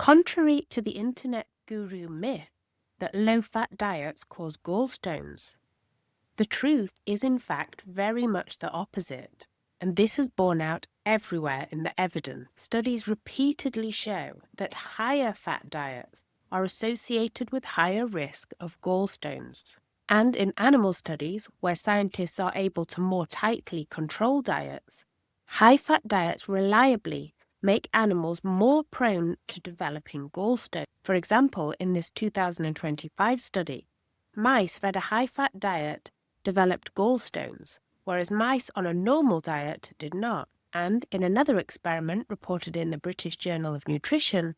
Contrary to the internet guru myth that low-fat diets cause gallstones, the truth is in fact very much the opposite, and this is borne out everywhere in the evidence. Studies repeatedly show that higher fat diets are associated with higher risk of gallstones. And in animal studies, where scientists are able to more tightly control diets, high-fat diets reliably make animals more prone to developing gallstones. For example, in this 2025 study, mice fed a high-fat diet developed gallstones, whereas mice on a normal diet did not. And in another experiment reported in the British Journal of Nutrition,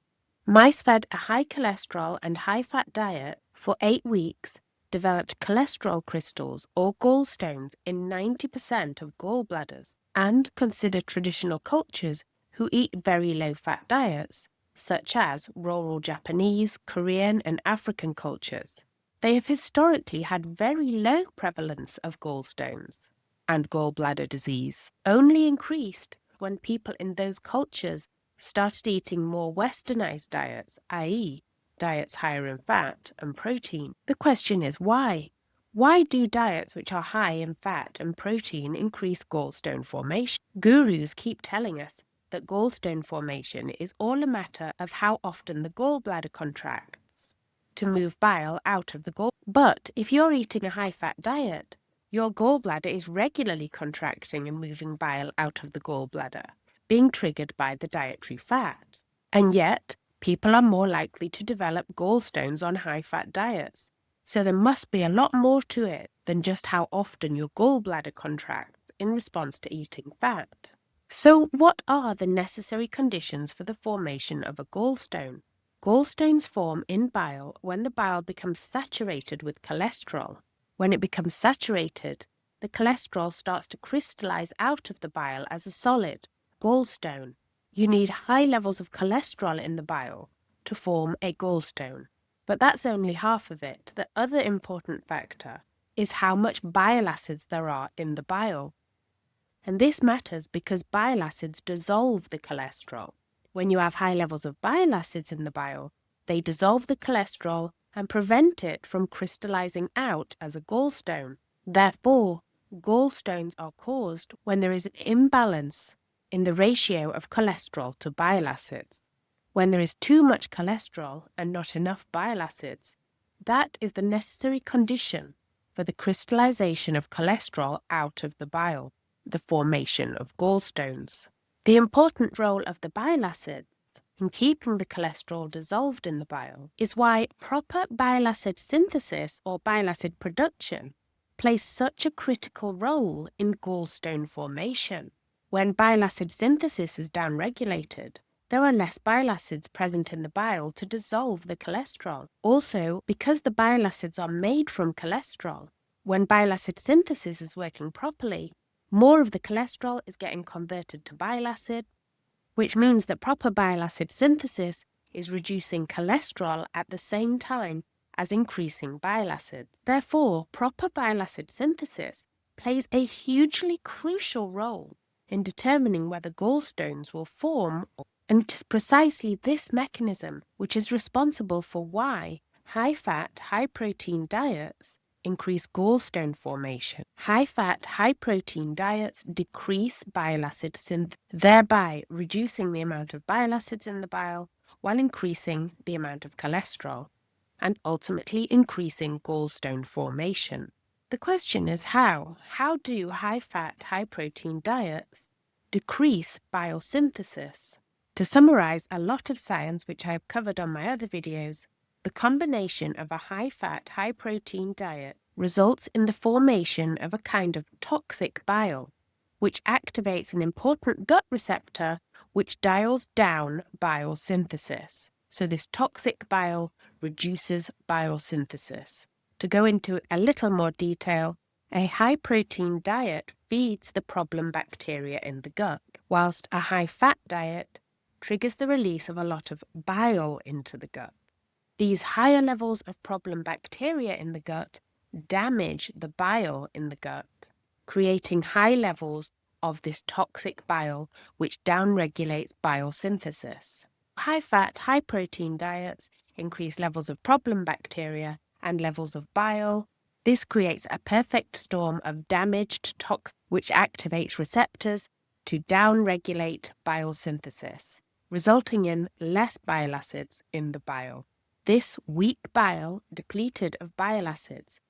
mice fed a high cholesterol and high-fat diet for 8 weeks developed cholesterol crystals or gallstones in 90% of gallbladders. And consider traditional cultures who eat very low-fat diets, such as rural Japanese, Korean, and African cultures. They have historically had very low prevalence of gallstones, and gallbladder disease only increased when people in those cultures started eating more westernized diets, i.e., diets higher in fat and protein. The question is why? Why do diets which are high in fat and protein increase gallstone formation? Gurus keep telling us that gallstone formation is all a matter of how often the gallbladder contracts to move bile out of the gall. But if you're eating a high-fat diet, your gallbladder is regularly contracting and moving bile out of the gallbladder, being triggered by the dietary fat. And yet, people are more likely to develop gallstones on high-fat diets. So there must be a lot more to it than just how often your gallbladder contracts in response to eating fat. So what are the necessary conditions for the formation of a gallstone? Gallstones form in bile when the bile becomes saturated with cholesterol. When it becomes saturated, the cholesterol starts to crystallize out of the bile as a solid, gallstone. You need high levels of cholesterol in the bile to form a gallstone. But that's only half of it. The other important factor is how much bile acids there are in the bile. And this matters because bile acids dissolve the cholesterol. When you have high levels of bile acids in the bile, they dissolve the cholesterol and prevent it from crystallizing out as a gallstone. Therefore, gallstones are caused when there is an imbalance in the ratio of cholesterol to bile acids. When there is too much cholesterol and not enough bile acids, that is the necessary condition for the crystallization of cholesterol out of the bile, the formation of gallstones. The important role of the bile acids in keeping the cholesterol dissolved in the bile is why proper bile acid synthesis or bile acid production plays such a critical role in gallstone formation. When bile acid synthesis is downregulated, there are less bile acids present in the bile to dissolve the cholesterol. Also, because the bile acids are made from cholesterol, when bile acid synthesis is working properly, more of the cholesterol is getting converted to bile acid, which means that proper bile acid synthesis is reducing cholesterol at the same time as increasing bile acids. Therefore, proper bile acid synthesis plays a hugely crucial role in determining whether gallstones will form, and it is precisely this mechanism which is responsible for why high-fat, high-protein diets increase gallstone formation. High-fat, high-protein diets decrease bile acid synthesis, thereby reducing the amount of bile acids in the bile while increasing the amount of cholesterol, and ultimately increasing gallstone formation. The question is how? How do high-fat, high-protein diets decrease bile synthesis? To summarize a lot of science which I have covered on my other videos, the combination of a high-fat, high-protein diet results in the formation of a kind of toxic bile, which activates an important gut receptor which dials down bile synthesis. So this toxic bile reduces bile synthesis. To go into a little more detail, a high-protein diet feeds the problem bacteria in the gut, whilst a high-fat diet triggers the release of a lot of bile into the gut. These higher levels of problem bacteria in the gut damage the bile in the gut, creating high levels of this toxic bile which downregulates bile synthesis. High-fat, high-protein diets increase levels of problem bacteria and levels of bile. This creates a perfect storm of damaged toxins which activates receptors to downregulate bile synthesis, resulting in less bile acids in the bile. This weak bile, depleted of bile acids,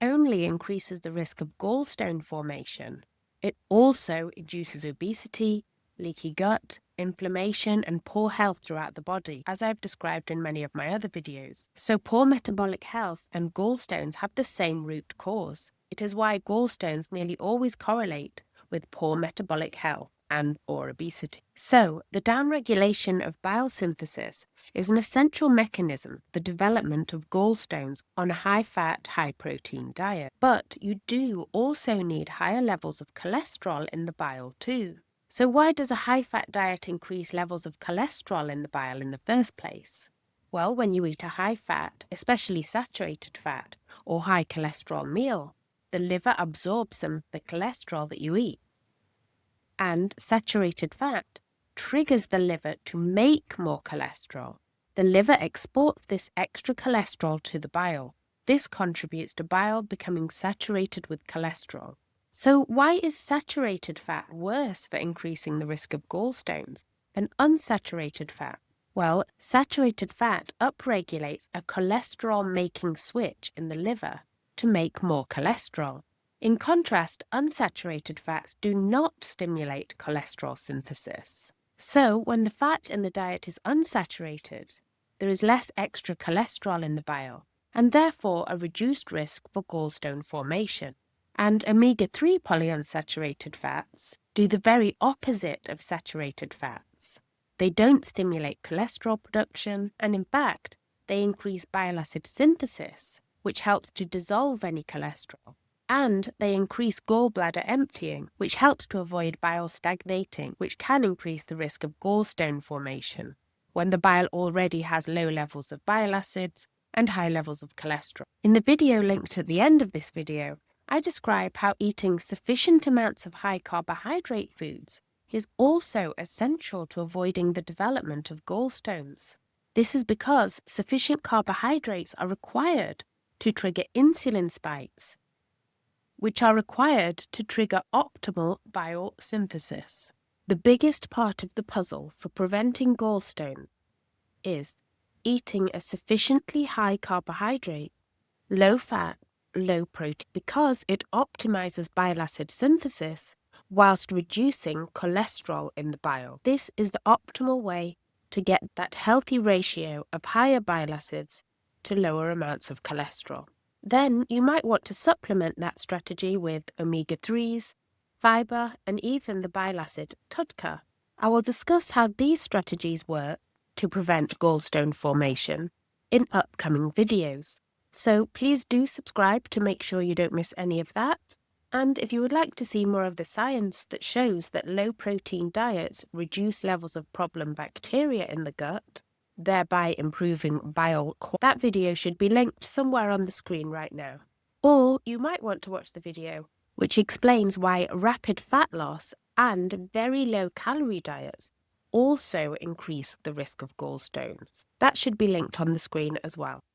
only increases the risk of gallstone formation. It also induces obesity, leaky gut, inflammation, and poor health throughout the body, as I've described in many of my other videos. So poor metabolic health and gallstones have the same root cause. It is why gallstones nearly always correlate with poor metabolic health and or obesity. So, the downregulation of bile synthesis is an essential mechanism for the development of gallstones on a high-fat, high-protein diet. But you do also need higher levels of cholesterol in the bile too. So why does a high-fat diet increase levels of cholesterol in the bile in the first place? Well, when you eat a high-fat, especially saturated fat, or high cholesterol meal, the liver absorbs some of the cholesterol that you eat. And saturated fat triggers the liver to make more cholesterol. The liver exports this extra cholesterol to the bile. This contributes to bile becoming saturated with cholesterol. So why is saturated fat worse for increasing the risk of gallstones than unsaturated fat? Well, saturated fat upregulates a cholesterol-making switch in the liver to make more cholesterol. In contrast, unsaturated fats do not stimulate cholesterol synthesis. So, when the fat in the diet is unsaturated, there is less extra cholesterol in the bile, and therefore a reduced risk for gallstone formation. And omega-3 polyunsaturated fats do the very opposite of saturated fats. They don't stimulate cholesterol production, and in fact, they increase bile acid synthesis, which helps to dissolve any cholesterol. And they increase gallbladder emptying, which helps to avoid bile stagnating, which can increase the risk of gallstone formation when the bile already has low levels of bile acids and high levels of cholesterol. In the video linked at the end of this video, I describe how eating sufficient amounts of high-carbohydrate foods is also essential to avoiding the development of gallstones. This is because sufficient carbohydrates are required to trigger insulin spikes, which are required to trigger optimal bile synthesis. The biggest part of the puzzle for preventing gallstone is eating a sufficiently high carbohydrate, low fat, low protein, because it optimizes bile acid synthesis whilst reducing cholesterol in the bile. This is the optimal way to get that healthy ratio of higher bile acids to lower amounts of cholesterol. Then you might want to supplement that strategy with omega-3s, fiber, and even the bile acid TUDCA. I will discuss how these strategies work to prevent gallstone formation in upcoming videos. So please do subscribe to make sure you don't miss any of that. And if you would like to see more of the science that shows that low-protein diets reduce levels of problem bacteria in the gut, thereby improving bile quality, that video should be linked somewhere on the screen right now. Or you might want to watch the video which explains why rapid fat loss and very low calorie diets also increase the risk of gallstones. That should be linked on the screen as well.